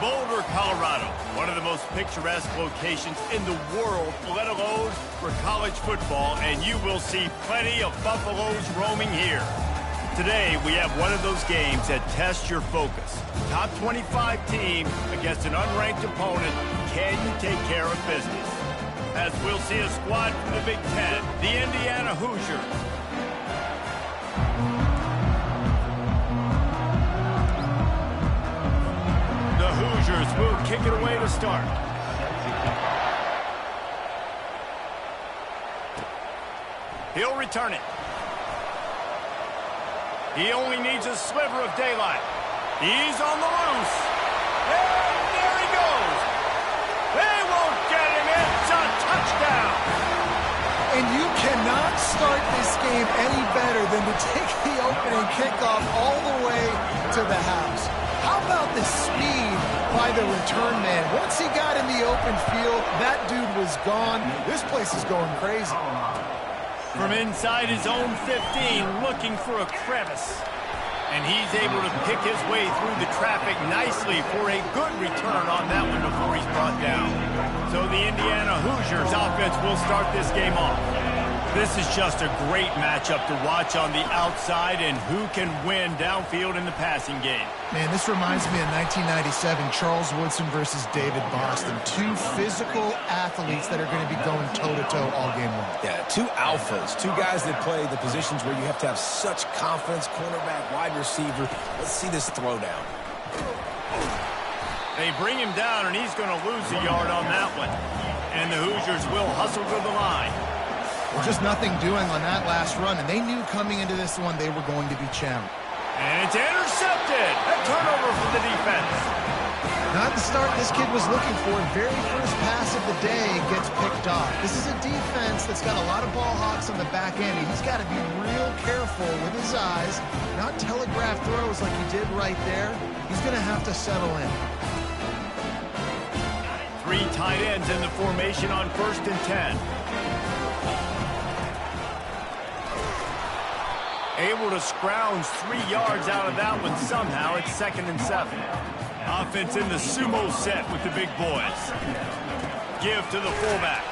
Boulder, Colorado, one of the most picturesque locations in the world, let alone for college football, and you will see plenty of Buffaloes roaming here. Today, we have one of those games that tests your focus. Top 25 team against an unranked opponent. Can you take care of business? As we'll see a squad from the Big Ten, the Indiana Hoosiers. The Hoosiers will kick it away to start. He'll return it. He only needs a sliver of daylight. He's on the loose. And there he goes. They won't get him. It's a touchdown. And you cannot start this game any better than to take the opening kickoff all the way to the house. How about the speed by the return man? Once he got in the open field, that dude was gone. This place is going crazy. From inside his own 15, looking for a crevice. And he's able to pick his way through the traffic nicely for a good return on that one before he's brought down. So the Indiana Hoosiers offense will start this game off. This is just a great matchup to watch on the outside, and who can win downfield in the passing game. Man, this reminds me of 1997, Charles Woodson versus David Boston. Two physical athletes that are going to be going toe-to-toe all game long. Yeah, two alphas, two guys that play the positions where you have to have such confidence, cornerback, wide receiver. Let's see this throwdown. They bring him down, and he's going to lose a yard on that one. And the Hoosiers will hustle to the line. Well, just nothing doing on that last run, and they knew coming into this one they were going to be challenged. And it's intercepted. A turnover for the defense. Not the start this kid was looking for. Very first pass of the day gets picked off. This is a defense that's got a lot of ball hawks on the back end, and he's got to be real careful with his eyes, not telegraph throws like he did right there. He's going to have to settle in. Three tight ends in the formation on 1st and 10. Able to scrounge 3 yards out of that one somehow. It's 2nd and 7. Offense in the sumo set with the big boys. Give to the fullback.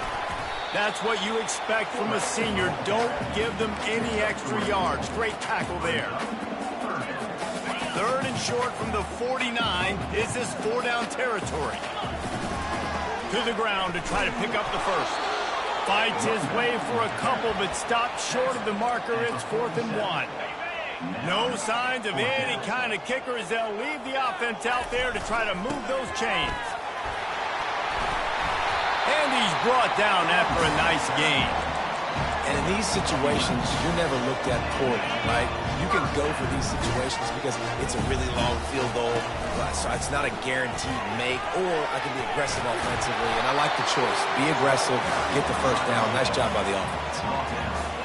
That's what you expect from a senior. Don't give them any extra yards. Great tackle there. 3rd and short from the 49. Is this 4-down territory? To the ground to try to pick up the first. Fights his way for a couple, but stops short of the marker. It's 4th and 1. No signs of any kind of kicker as they'll leave the offense out there to try to move those chains. And he's brought down after a nice gain. And in these situations, you're never looked at poorly, right? You can go for these situations because it's a really long field goal, so it's not a guaranteed make, or I can be aggressive offensively, and I like the choice. Be aggressive, get the first down. Nice job by the offense.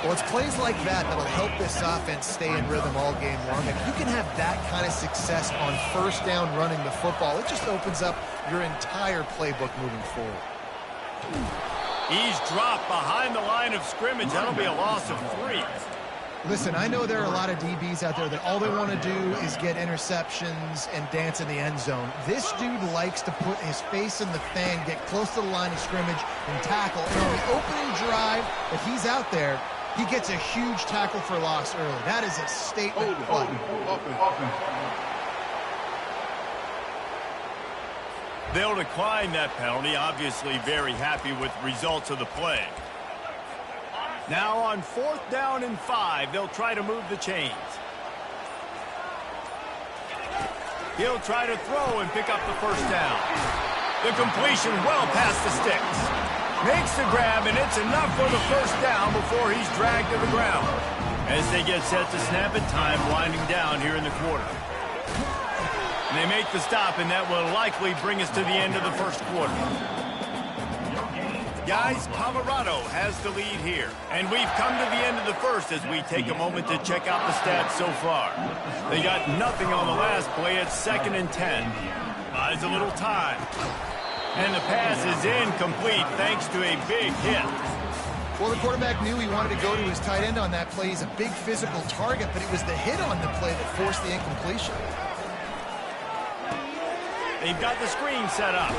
Well, it's plays like that that'll help this offense stay in rhythm all game long. If you can have that kind of success on 1st down running the football, it just opens up your entire playbook moving forward. He's dropped behind the line of scrimmage. That'll be a loss of 3. Listen, I know there are a lot of DBs out there that all they want to do is get interceptions and dance in the end zone. This dude likes to put his face in the fan, get close to the line of scrimmage, and tackle. And on the opening drive that he's out there, he gets a huge tackle for loss early. That is a statement play. They'll decline that penalty. Obviously very happy with the results of the play. Now on 4th down and 5, they'll try to move the chains. He'll try to throw and pick up the first down. The completion well past the sticks. Makes the grab, and it's enough for the first down before he's dragged to the ground. As they get set to snap it, time winding down here in the quarter. And they make the stop, and that will likely bring us to the end of the first quarter. Guys, Colorado has the lead here. And we've come to the end of the first as we take a moment to check out the stats so far. They got nothing on the last play. It's 2nd and 10. Buys a little time. And the pass is incomplete thanks to a big hit. Well, the quarterback knew he wanted to go to his tight end on that play. He's a big physical target, but it was the hit on the play that forced the incompletion. They've got the screen set up.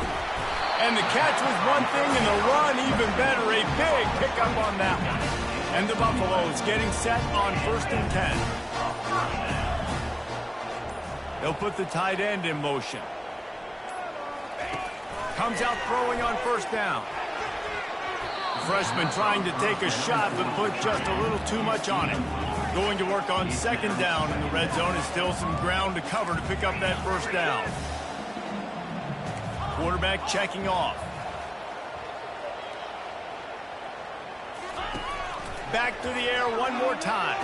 And the catch was one thing, and the run even better. A big pickup on that one. And the Buffaloes getting set on 1st and 10. They'll put the tight end in motion. Comes out throwing on 1st down. The freshman trying to take a shot, but put just a little too much on it. Going to work on 2nd down in the red zone. Is still some ground to cover to pick up that 1st down. Quarterback checking off. Back to the air one more time.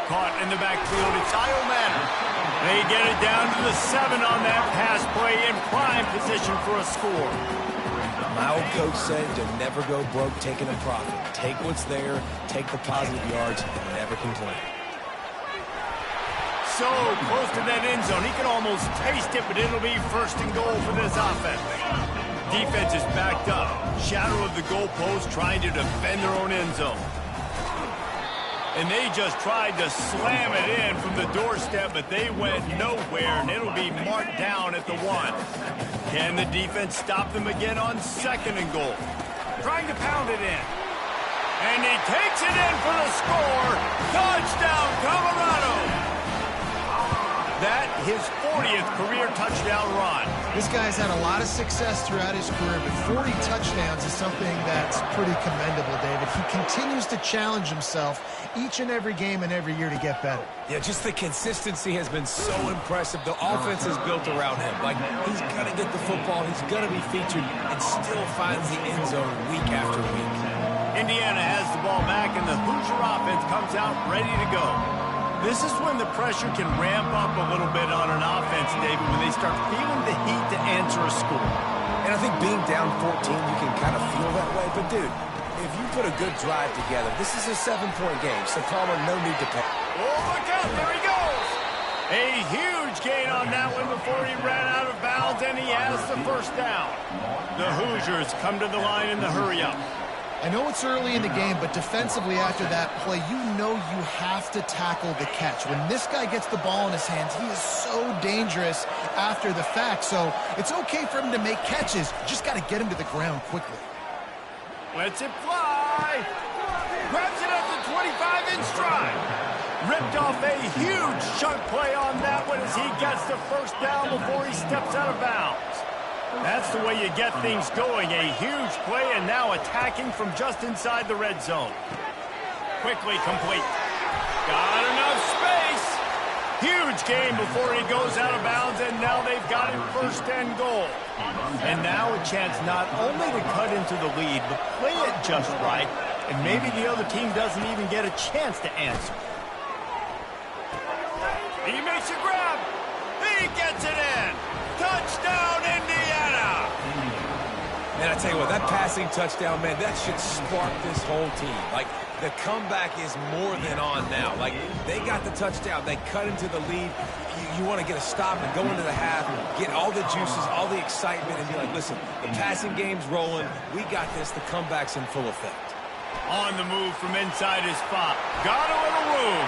Caught in the backfield. It's Kyle Manning. They get it down to the 7 on that pass play in prime position for a score. My old coach said you'll never go broke taking a profit. Take what's there, take the positive yards, and never complain. So close to that end zone. He can almost taste it, but it'll be 1st and goal for this offense. Defense is backed up. Shadow of the goalpost trying to defend their own end zone. And they just tried to slam it in from the doorstep, but they went nowhere, and it'll be marked down at the 1. Can the defense stop them again on 2nd and goal? Trying to pound it in. And he takes it in for the score. Touchdown, Colorado! That his 40th career touchdown run. This guy's had a lot of success throughout his career, but 40 touchdowns is something that's pretty commendable, David. He continues to challenge himself each and every game and every year to get better. Yeah, just the consistency has been so impressive. The offense is built around him. Like, he's going to get the football, he's going to be featured, and still finds the end zone week after week. Indiana has the ball back, and the Hoosier offense comes out ready to go. This is when the pressure can ramp up a little bit on an offense, David, when they start feeling the heat to answer a score. And I think being down 14, you can kind of feel that way. But, dude, if you put a good drive together, this is a 7-point game. So, Palmer, no need to pay. Oh, look out. There he goes. A huge gain on that one before he ran out of bounds, and he has the 1st down. The Hoosiers come to the line in the hurry-up. I know it's early in the game, but defensively after that play, you know you have to tackle the catch. When this guy gets the ball in his hands, he is so dangerous after the fact. So it's okay for him to make catches. Just got to get him to the ground quickly. Lets it fly. Grabs it at the 25 in stride. Ripped off a huge chunk play on that one as he gets the 1st down before he steps out of bounds. That's the way you get things going. A huge play, and now attacking from just inside the red zone. Quickly complete. Got enough space. Huge gain before he goes out of bounds, and now they've got him 1st and goal. And now a chance not only to cut into the lead, but play it just right, and maybe the other team doesn't even get a chance to answer. He makes a grab. He gets it in. Touchdown, Indiana! Man, I tell you what, that passing touchdown, man, that should spark this whole team. Like, the comeback is more than on now. Like, they got the touchdown. They cut into the lead. You want to get a stop and go into the half, get all the juices, all the excitement, and be like, listen, the passing game's rolling. We got this. The comeback's in full effect. On the move from inside his spot. Got a little room.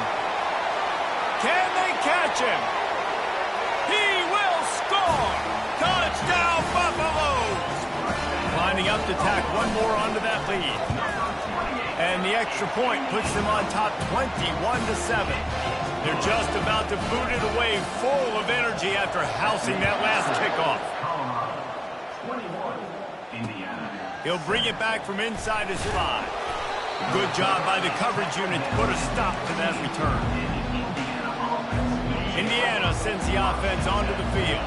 Can they catch him? He will score! Touchdown, Buffaloes! Lining up to tack one more onto that lead. And the extra point puts them on top 21-7. They're just about to boot it away full of energy after housing that last kickoff. He'll bring it back from inside his 5. Good job by the coverage unit to put a stop to that return. Indiana sends the offense onto the field.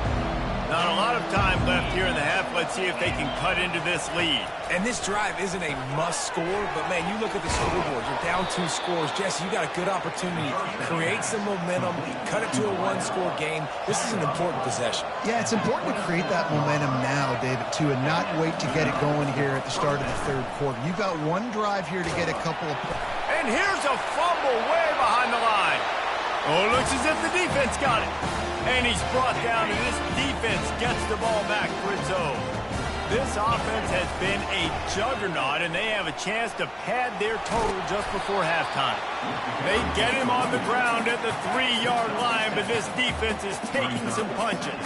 Not a lot of time left here in the half. Let's see if they can cut into this lead. And this drive isn't a must score, but, man, you look at the scoreboard. You're down 2 scores. Jesse, you got a good opportunity. Create some momentum. Cut it to a 1-score game. This is an important possession. Yeah, it's important to create that momentum now, David, too, and not wait to get it going here at the start of the 3rd quarter. You've got one drive here to get a couple of points. And here's a fumble way behind the line. Oh, it looks as if the defense got it. And he's brought down, and this defense gets the ball back for its own. This offense has been a juggernaut, and they have a chance to pad their total just before halftime. They get him on the ground at the 3-yard line, but this defense is taking some punches.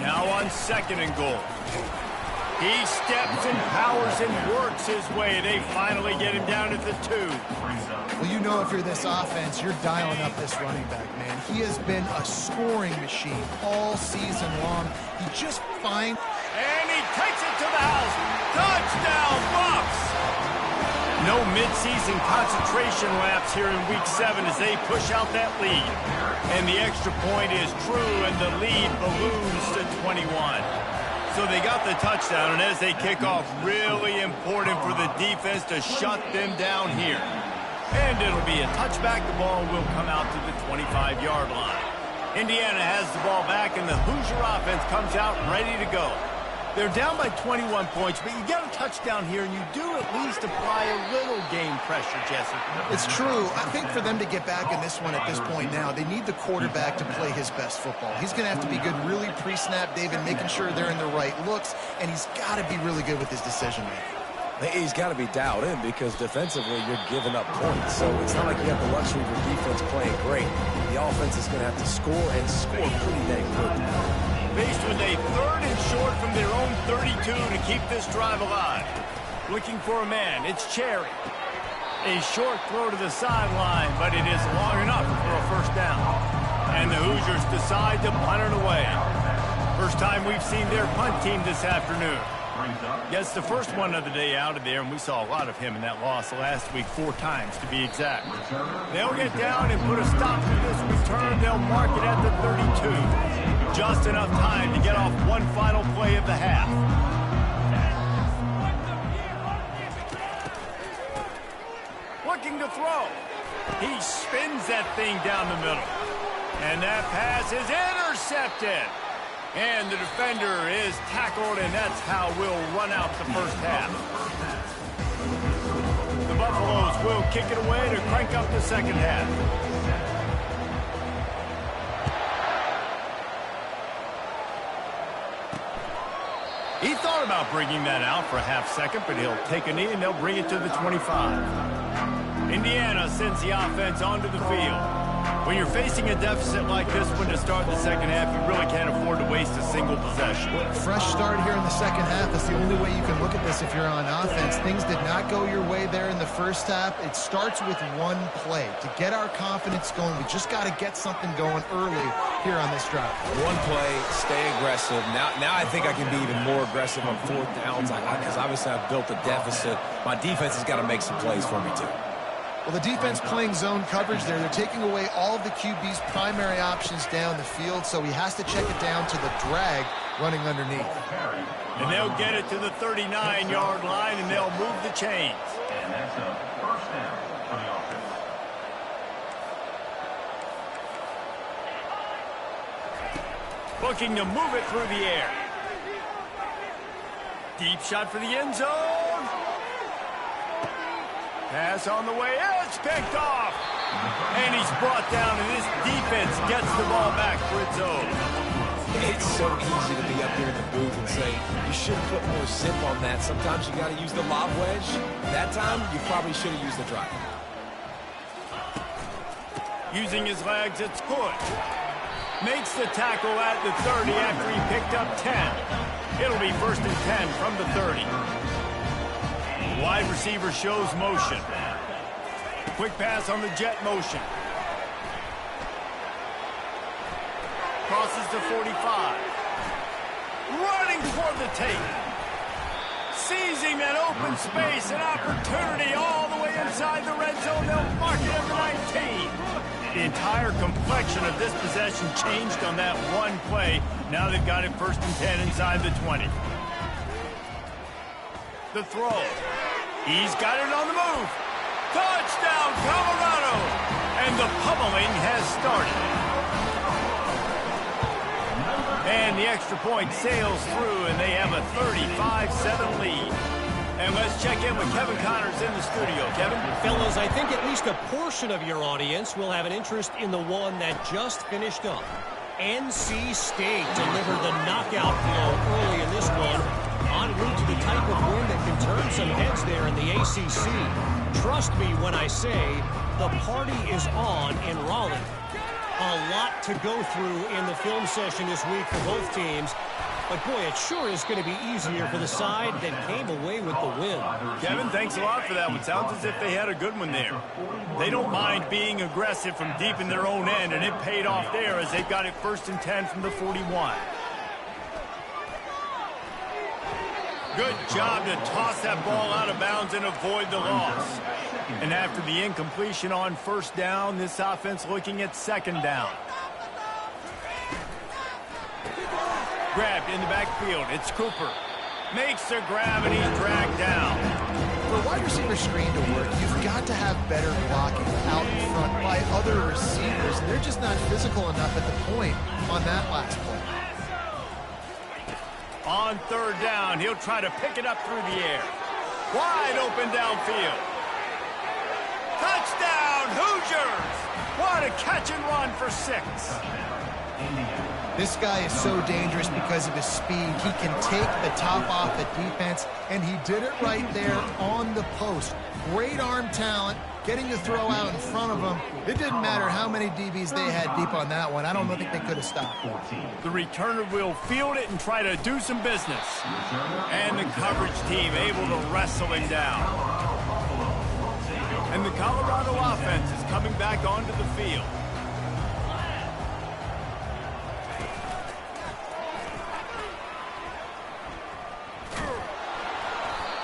Now on 2nd and goal. He steps and powers and works his way. They finally get him down at the 2. Well, you know if you're this offense, you're dialing up this running back, man. He has been a scoring machine all season long. He just finds... And he takes it to the house. Touchdown, Bucs! No midseason concentration laps here in Week 7 as they push out that lead. And the extra point is true, and the lead balloons to 21. So they got the touchdown, and as they kick off, really important for the defense to shut them down here. And it'll be a touchback. The ball will come out to the 25-yard line. Indiana has the ball back, and the Hoosier offense comes out ready to go. They're down by 21 points, but you get a touchdown here, and you do at least apply a little game pressure, Jesse. It's true. I think for them to get back in this one at this point now, they need the quarterback to play his best football. He's going to have to be good really pre-snap, David, making sure they're in the right looks, and he's got to be really good with his decision-making. He's got to be dialed in because defensively you're giving up points. So it's not like you have the luxury of your defense playing great. The offense is going to have to score and score pretty dang good. Faced with a 3rd and short from their own 32 to keep this drive alive. Looking for a man, it's Cherry. A short throw to the sideline, but it is long enough for a first down. And the Hoosiers decide to punt it away. First time we've seen their punt team this afternoon. Gets the first one of the day out of there, and we saw a lot of him in that loss last week, 4 times to be exact. They'll get down and put a stop to this return. They'll mark it at the 32. Just enough time to get off one final play of the half. Looking to throw. He spins that thing down the middle. And that pass is intercepted. And the defender is tackled, and that's how we'll run out the first half. The Buffaloes will kick it away to crank up the second half. He thought about bringing that out for a half second, but he'll take a knee, and they'll bring it to the 25. Indiana sends the offense onto the field. When you're facing a deficit like this one to start the second half, you really can't afford to waste a single possession. Fresh start here in the second half. That's the only way you can look at this if you're on offense. Things did not go your way there in the first half. It starts with one play. To get our confidence going, we just got to get something going early here on this drive. One play, stay aggressive. Now I think I can be even more aggressive on 4th downs because obviously I've built a deficit. My defense has got to make some plays for me too. Well, the defense playing zone coverage there. They're taking away all of the QB's primary options down the field, so he has to check it down to the drag running underneath. And they'll get it to the 39-yard line, and they'll move the chains. And that's a first down for the offense. Looking to move it through the air. Deep shot for the end zone. Pass on the way, it's picked off. And he's brought down, and this defense gets the ball back for its own. It's so easy to be up here in the booth and say, you should put more zip on that. Sometimes you got to use the lob wedge. That time, you probably should have used the drive. Using his legs, it's good. Makes the tackle at the 30 after he picked up 10. It'll be 1st and 10 from the 30. Wide receiver shows motion. Quick pass on the jet motion. Crosses to 45. Running toward the tape. Seizing that open space, an opportunity all the way inside the red zone. They'll mark it at the 19. The entire complexion of this possession changed on that one play. Now they've got it 1st and 10 inside the 20. The throw. He's got it on the move. Touchdown, Colorado! And the pummeling has started. And the extra point sails through, and they have a 35-7 lead. And let's check in with Kevin Connors in the studio. Kevin? Fellas, I think at least a portion of your audience will have an interest in the one that just finished up. NC State delivered the knockout blow early in this one, en route to the type of win that can turn some heads there in the ACC. Trust me when I say the party is on in Raleigh. A A lot to go through in the film session this week for both teams. But, boy, it sure is going to be easier for the side that came away with the win. Kevin, thanks a lot for that one. Sounds as if they had a good one there. They don't mind being aggressive from deep in their own end, and it paid off there as they've got it 1st and 10 from the 41. Good job to toss that ball out of bounds and avoid the loss. And after the incompletion on 1st down, this offense looking at 2nd down. Grabbed in the backfield. It's Cooper. Makes a grab and he's dragged down. For a wide receiver screen to work, you've got to have better blocking out in front by other receivers. They're just not physical enough at the point on that last play. On 3rd down, he'll try to pick it up through the air. Wide open downfield. Touchdown, Hoosiers! What a catch and run for 6. This guy is so dangerous because of his speed. He can take the top off the defense, and he did it right there on the post. Great arm talent, getting the throw out in front of him. It didn't matter how many DBs they had deep on that one. I don't think they could have stopped. The returner will field it and try to do some business. And the coverage team able to wrestle him down. And the Colorado offense is coming back onto the field.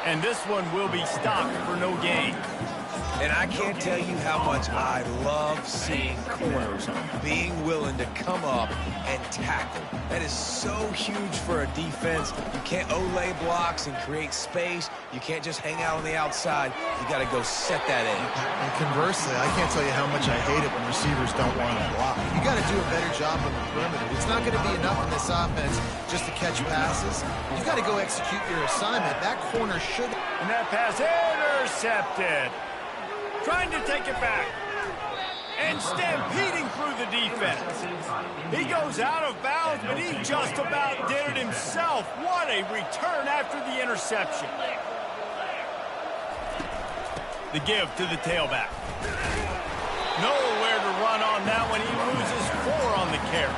And this one will be stopped for no gain. And I can't tell you how much I love seeing corners being willing to come up and tackle. That is so huge for a defense. You can't olay blocks and create space. You can't just hang out on the outside. You got to go set that edge. And conversely, I can't tell you how much I hate it when receivers don't want to block. You got to do a better job on the perimeter. It's not going to be enough in this offense just to catch passes. You got to go execute your assignment. That corner should. And that pass intercepted. Trying to take it back. And stampeding through the defense. He goes out of bounds, but he just about did it himself. What a return after the interception. The give to the tailback. Nowhere to run on that one. He loses 4 on the carry.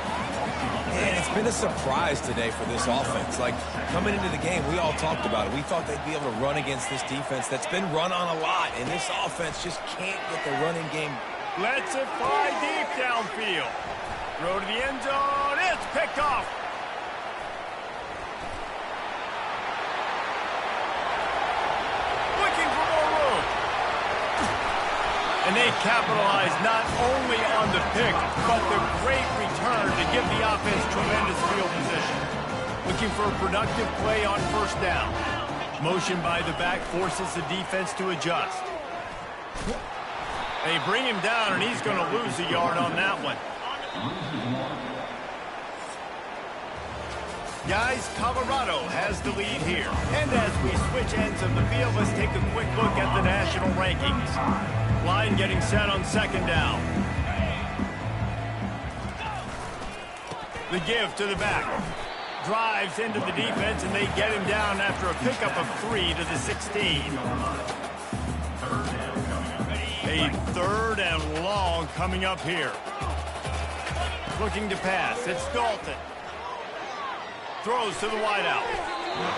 And it's been a surprise today for this offense. Like, coming into the game, we all talked about it. We thought they'd be able to run against this defense that's been run on a lot, and this offense just can't get the running game. Lets it fly deep downfield. Throw to the end zone. It's picked off. Looking for more room. And they capitalize not only on the pick, but the great return to give the offense tremendous field position. Looking for a productive play on 1st down. Motion by the back forces the defense to adjust. They bring him down, and he's going to lose a yard on that one. Guys, Colorado has the lead here. And as we switch ends of the field, let's take a quick look at the national rankings. Line getting set on 2nd down. The give to the back. Drives into the defense, and they get him down after a pickup of 3 to the 16. A 3rd and long coming up here. Looking to pass. It's Dalton. Throws to the wideout.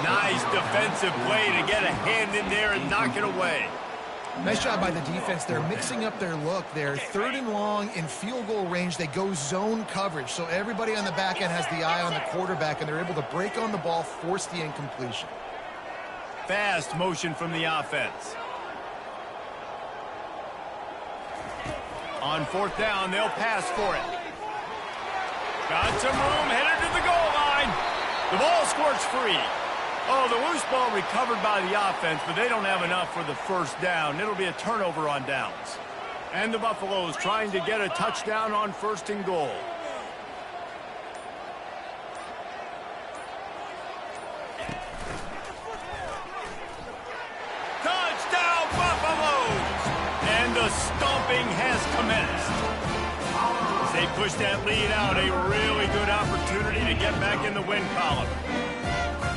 Nice defensive play to get a hand in there and knock it away. Nice job by the defense. They're mixing up their look. They're 3rd and long in field goal range. They go zone coverage. So everybody on the back end has the eye on the quarterback, and they're able to break on the ball, force the incompletion. Fast motion from the offense. On 4th down, they'll pass for it. Got some room, headed to the goal line. The ball squirts free. Oh, the loose ball recovered by the offense, but they don't have enough for the 1st down. It'll be a turnover on downs. And the Buffaloes trying to get a touchdown on 1st and goal. Touchdown, Buffaloes! And the stomping has commenced. As they push that lead out, a really good opportunity to get back in the win column.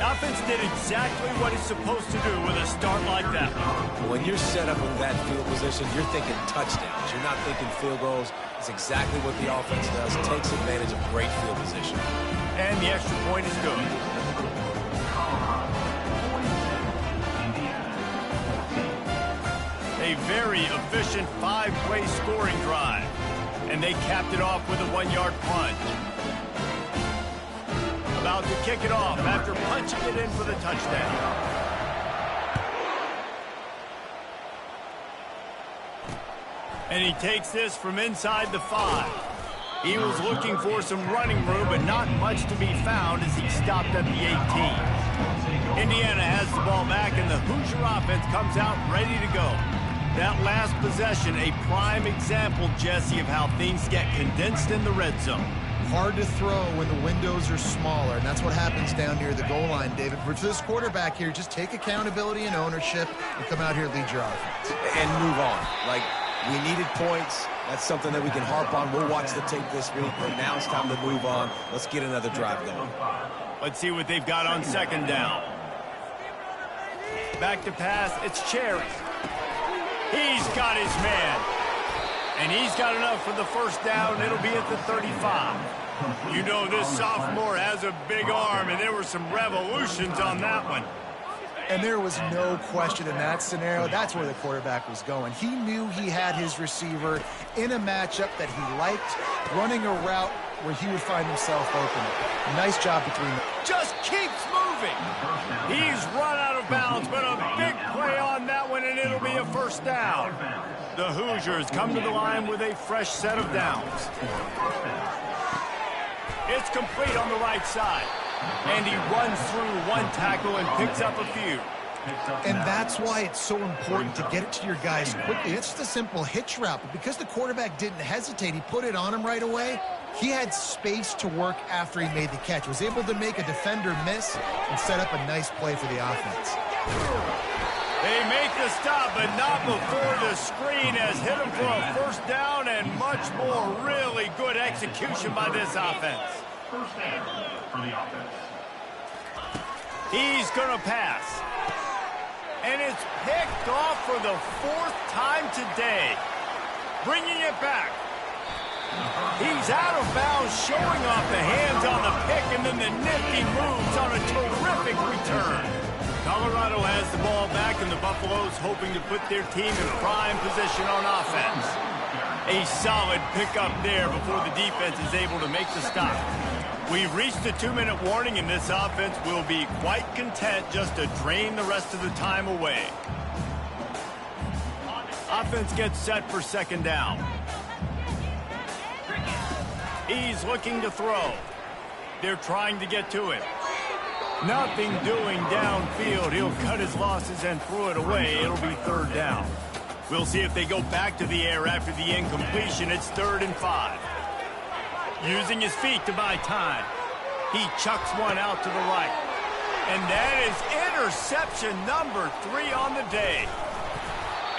Offense did exactly what it's supposed to do with a start like that. When you're set up in that field position, you're thinking touchdowns. You're not thinking field goals. It's exactly what the offense does. It takes advantage of great field position. And the extra point is good. A very efficient 5-play scoring drive. And they capped it off with a 1-yard plunge. About to kick it off after punching it in for the touchdown. And he takes this from inside the 5. He was looking for some running room, but not much to be found as he stopped at the 18. Indiana has the ball back, and the Hoosier offense comes out ready to go. That last possession, a prime example, Jesse, of how things get condensed in the red zone. Hard to throw when the windows are smaller, and that's what happens down near the goal line, David. For this quarterback here, just take accountability and ownership and come out here and lead your offense. And move on. Like, we needed points. That's something that we can harp on. We'll watch the tape this week, but now it's time to move on. Let's get another drive going. Let's see what they've got on second down. Back to pass, it's Cherry. He's got his man. And he's got enough for the first down. It'll be at the 35. You know this sophomore has a big arm, and there were some revolutions on that one. And there was no question in that scenario. That's where the quarterback was going. He knew he had his receiver in a matchup that he liked, running a route where he would find himself open. Nice job between them. Just keeps moving. He's run out of bounds, but a big play on that one, and it'll be a first down. The Hoosiers come to the line with a fresh set of downs. It's complete on the right side. And he runs through one tackle and picks up a few. And that's why it's so important to get it to your guys quickly. It's just a simple hitch route. But because the quarterback didn't hesitate, he put it on him right away. He had space to work after he made the catch. Was able to make a defender miss and set up a nice play for the offense. They make the stop, but not before the screen has hit him for a first down and much more. Really good execution by this offense. First down for the offense. He's going to pass. And it's picked off for the 4th time today. Bringing it back. He's out of bounds, showing off the hands on the pick, and then the nifty moves on a terrific return. Colorado has the ball back, and the Buffaloes hoping to put their team in prime position on offense. A solid pickup there before the defense is able to make the stop. We've reached the 2-minute warning, and this offense will be quite content just to drain the rest of the time away. Offense gets set for second down. He's looking to throw. They're trying to get to him. Nothing doing downfield. He'll cut his losses and throw it away. It'll be third down. We'll see if they go back to the air after the incompletion. It's 3rd and 5. Using his feet to buy time. He chucks one out to the right. And that is interception number 3 on the day.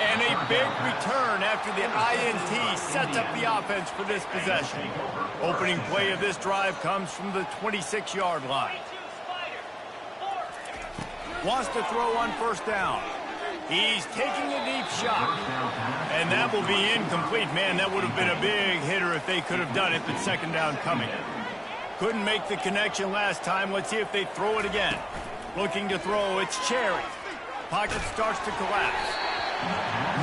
And a big return after the INT sets up the offense for this possession. Opening play of this drive comes from the 26-yard line. Wants to throw on first down. He's taking a deep shot. And that will be incomplete. Man, that would have been a big hitter if they could have done it, but second down coming. Couldn't make the connection last time. Let's see if they throw it again. Looking to throw, it's Cherry. Pocket starts to collapse.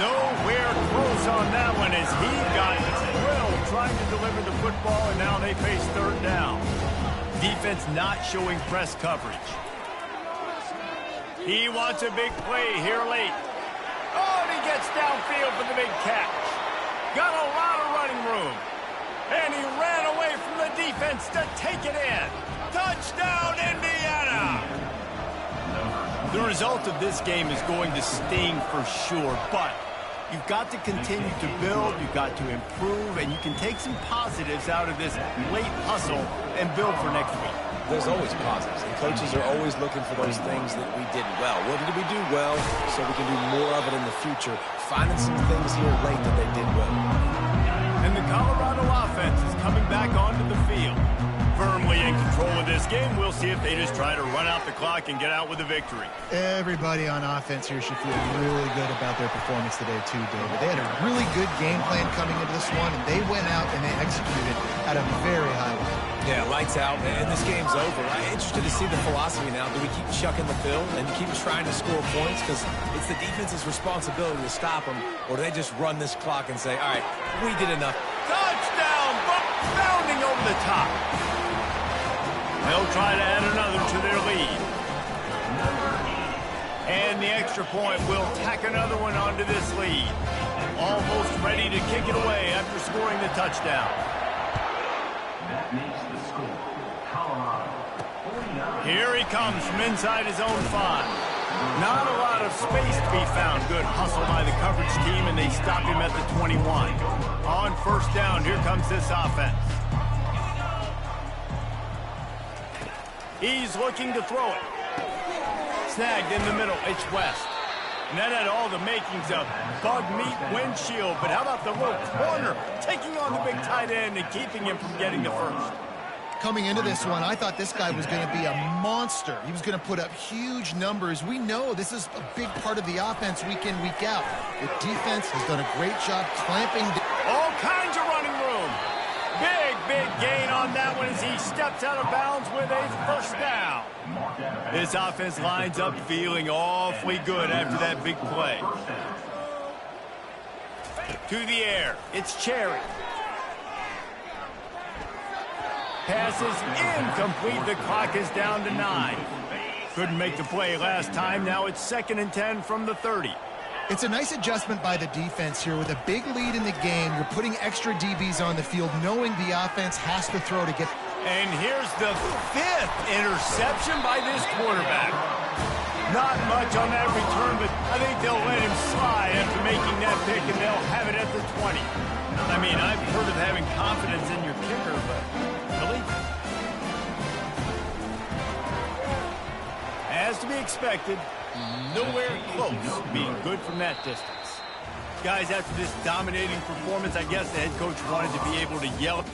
Nowhere close on that one as he got drilled trying to deliver the football, and now they face third down. Defense not showing press coverage. He wants a big play here late. Oh, and he gets downfield for the big catch. Got a lot of running room. And he ran away from the defense to take it in. Touchdown, Indiana! The result of this game is going to sting for sure, but you've got to continue to build, you've got to improve, and you can take some positives out of this late hustle and build for next week. There's always positives, and coaches are always looking for those things that we did well. What did we do well so we can do more of it in the future? Finding some things here late that they did well. And the Colorado offense is coming back onto the field. Firmly in control of this game. We'll see if they just try to run out the clock and get out with a victory. Everybody on offense here should feel really good about their performance today too, David. They had a really good game plan coming into this one, and they went out and they executed at a very high level. Yeah, lights out, and this game's over. I'm interested to see the philosophy now. Do we keep chucking the field and keep trying to score points? Because it's the defense's responsibility to stop them, or do they just run this clock and say, all right, we did enough. Touchdown! Buck bounding over the top. They'll try to add another to their lead. And the extra point will tack another one onto this lead. Almost ready to kick it away after scoring the touchdown. That makes the score Colorado 49. Here he comes from inside his own 5. Not a lot of space to be found. Good hustle by the coverage team, and they stop him at the 21. On first down, here comes this offense. He's looking to throw it. Snagged in the middle. It's West. And that had all the makings of bug meat windshield. But how about the little corner taking on the big tight end and keeping him from getting the first? Coming into this one, I thought this guy was going to be a monster. He was going to put up huge numbers. We know this is a big part of the offense week in, week out. The defense has done a great job clamping down. All kinds of running room. Big gain on that one as he steps out of bounds with a first down. This offense lines up feeling awfully good after that big play. To the air, it's Cherry. Pass is incomplete. The clock is down to 9. Couldn't make the play last time. Now it's 2nd and 10 from the 30. It's a nice adjustment by the defense here. With a big lead in the game, you're putting extra DBs on the field, knowing the offense has to throw to get... And here's the 5th interception by this quarterback. Not much on that return, but I think they'll let him slide after making that pick, and they'll have it at the 20. I mean, I've heard of having confidence in your kicker, but really? As to be expected, nowhere close to being good from that distance. Guys, after this dominating performance, I guess the head coach wanted to be able to yell.